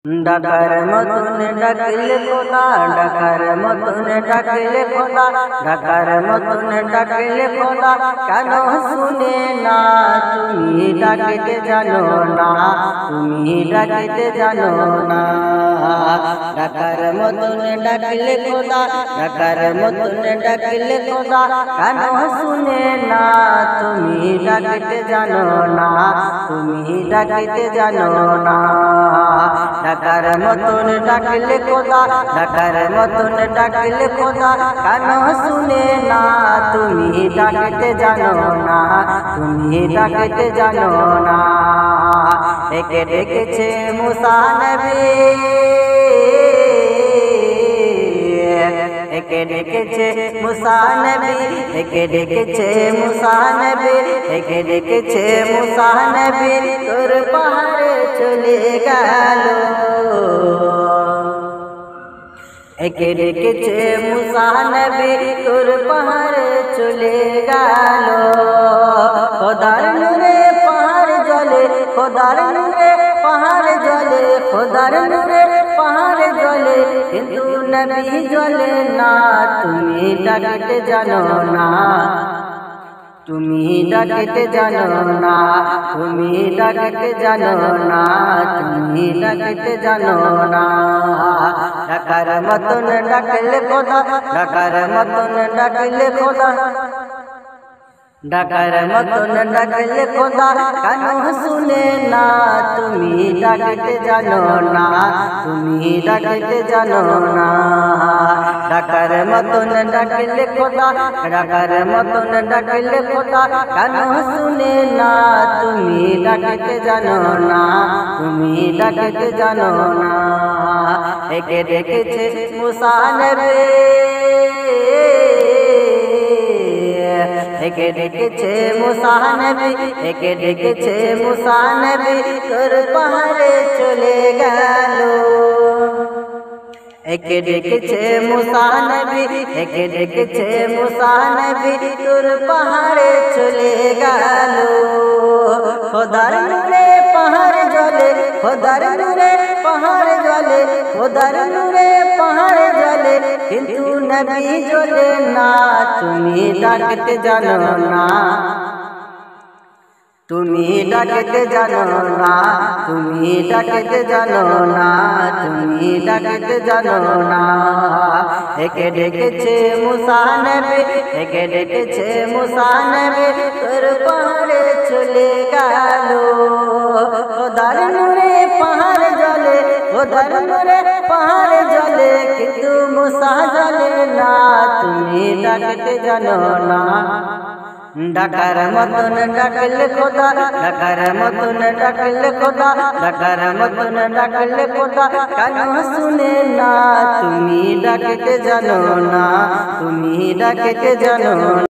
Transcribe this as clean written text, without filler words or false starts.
ডাকার মতন ডাকলে খোদা, ডাকার মতন ডাকলে খোদা, ডাকার মতন ডাকলে খোদা, কেন শুনে না তুমি ডাকতে জানো না, তুমি ডাকতে জানো না। ডাকার মতন ডাকলে খোদা, ডাকার মতন ডাকলে খোদা, কেন শুনে না তুমি ডাকতে জানো না, তুমি ডাকতে জানো না। ডাকার মতন ডাকলে খোদা, ডাকার মতন ডাকলে খোদা, কেন শুনে না তুমি ডাকতে জানো না, তুমি ডাকতে জানো না। একে ডেকেছে মুসা নবী, একে ডেকেছে মুসা নবী, একে ডেকেছে মুসা নবী, একে ডেকেছে মুসা নবী, তোর পাহাড়ে চলে গেল। একে ডেকেছে মুসা নবী, তোর পাহাড়ে চলে গেল। খোদার নূরে পাহাড় জ্বলে, খোদার নূরে পাহাড় জ্বলে, খোদার নূরে পাহাড় জ্বলে, কিন্তু নবী জ্বলে না, তুমি ডাকতে জানো না, তুমি ডাকতে জানো না, তুমি ডাকতে জানো না, তুমি ডাকতে জানো না। ডাকার মতন ডাকলে খোদা, ডাকার মতন ডাকলে খোদা, ডাকার মতন ডাকলে খোদা, কেন শুনে না তুমি ডাকতে জানো না, তুমি ডাকতে জানো না। ডাকার মতন ডাকলে খোদা, ডাকার মতন ডাকলে খোদা, কেন শুনে না তুমি ডাকতে জানো না, তুমি ডাকতে জানো না। একে ডেকেছে মুসা নবী, একে ডেকেছে মুসা নবী, একে ডেকেছে মুসা নবী, তোর পাহাড়ে চলে গেল। একে ডেকেছে মুসা নবী, একে ডেকেছে মুসা নবী, তোর পাহাড়ে চলে গেল। খোদার নূরে পাহাড় জ্বলে, খোদার নূরে পাহাড় জ্বলে, খোদার নূরে পাহাড় জ্বলে, কিন্তু নবী জ্বলে না, তুমি ডাকতে জানো না, তুমি ডাকতে জানো না, তুমি ডাকতে জানো না, তুমি ডাকতে জানো না। একে ডেকেছে মুসা নবী, একে ডেকেছে মুসা নবী, তোর পাহাড়ে চলে গেল। খোদার নূরে পাহাড় জ্বলে, খোদার নূরে পাহাড় জ্বলে, কিন্তু মুসা জ্বলে না, তুমি ডাকতে জানো না। ডাকার মতন ডাকলে খোদা, ডাকার মতন ডাকলে খোদা, ডাকার মতন ডাকলে খোদা, কেন শুনে না তুমি ডাকতে জানো না, তুমি ডাকতে জানো না।